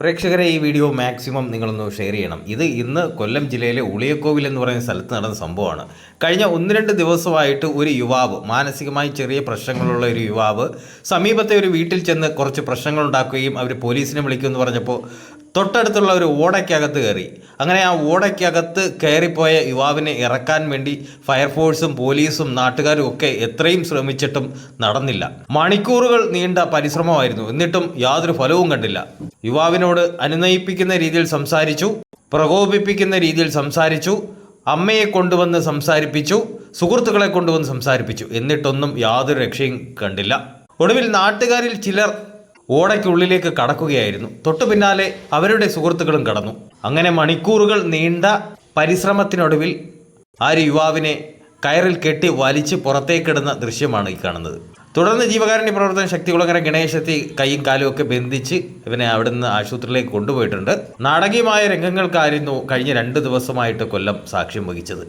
പ്രേക്ഷകരെ ഈ video maximum നിങ്ങളൊന്ന് ഷെയർ ചെയ്യണം. ഇത് ഇന്ന് കൊല്ലം ജില്ലയിലെ ഉളിയക്കോവിൽ എന്ന് പറയുന്ന സ്ഥലത്ത് നടന്ന സംഭവമാണ്. കഴിഞ്ഞ 1-2 ദിവസമായിട്ട് ഒരു യുവാവ്, മാനസികമായി ചെറിയ പ്രശ്നങ്ങളുള്ള ഒരു യുവാവ് സമീപത്തെ ഒരു വീട്ടിൽ ചെന്ന് കുറച്ച് പ്രശ്നങ്ങൾ ഉണ്ടാക്കുകയും അവർ പോലീസിനെ വിളിക്കുമെന്ന് പറഞ്ഞപ്പോൾ തൊട്ടടുത്തുള്ള ഒരു ഓടയ്ക്കകത്ത് കയറി. അങ്ങനെ ആ ഓടയ്ക്കകത്ത് കയറിപ്പോയ യുവാവിനെ ഇറക്കാൻ വേണ്ടി ഫയർഫോഴ്സും പോലീസും നാട്ടുകാരും ഒക്കെ എത്രയും ശ്രമിച്ചിട്ടും നടന്നില്ല. മണിക്കൂറുകൾ നീണ്ട പരിശ്രമമായിരുന്നു. എന്നിട്ടും യാതൊരു ഫലവും കണ്ടില്ല. യുവാവിനോട് അനുനയിപ്പിക്കുന്ന രീതിയിൽ സംസാരിച്ചു, പ്രകോപിപ്പിക്കുന്ന രീതിയിൽ സംസാരിച്ചു, അമ്മയെ കൊണ്ടുവന്ന് സംസാരിപ്പിച്ചു, സുഹൃത്തുക്കളെ കൊണ്ടുവന്ന് സംസാരിപ്പിച്ചു. എന്നിട്ടൊന്നും യാതൊരു രക്ഷയും കണ്ടില്ല. ഒടുവിൽ നാട്ടുകാരിൽ ചിലർ ഓടയ്ക്കുള്ളിലേക്ക് കടക്കുകയായിരുന്നു. തൊട്ടു പിന്നാലെ അവരുടെ സുഹൃത്തുക്കളും കടന്നു. അങ്ങനെ മണിക്കൂറുകൾ നീണ്ട പരിശ്രമത്തിനൊടുവിൽ ആ യുവാവിനെ കയറിൽ കെട്ടി വലിച്ച് പുറത്തേക്കിടുന്ന ദൃശ്യമാണ് ഈ കാണുന്നത്. തുടർന്ന് ജീവകാരുണ്യ പ്രവർത്തന ശക്തികുളങ്ങര ഗണേശെത്തി കൈയും കാലും ഒക്കെ ബന്ധിച്ച് ഇവനെ അവിടുന്ന് ആശുപത്രിയിലേക്ക് കൊണ്ടുപോയിട്ടുണ്ട്. നാടകീയമായ രംഗങ്ങൾക്കായിരുന്നു കഴിഞ്ഞ 2 ദിവസമായിട്ട് കൊല്ലം സാക്ഷ്യം വഹിച്ചത്.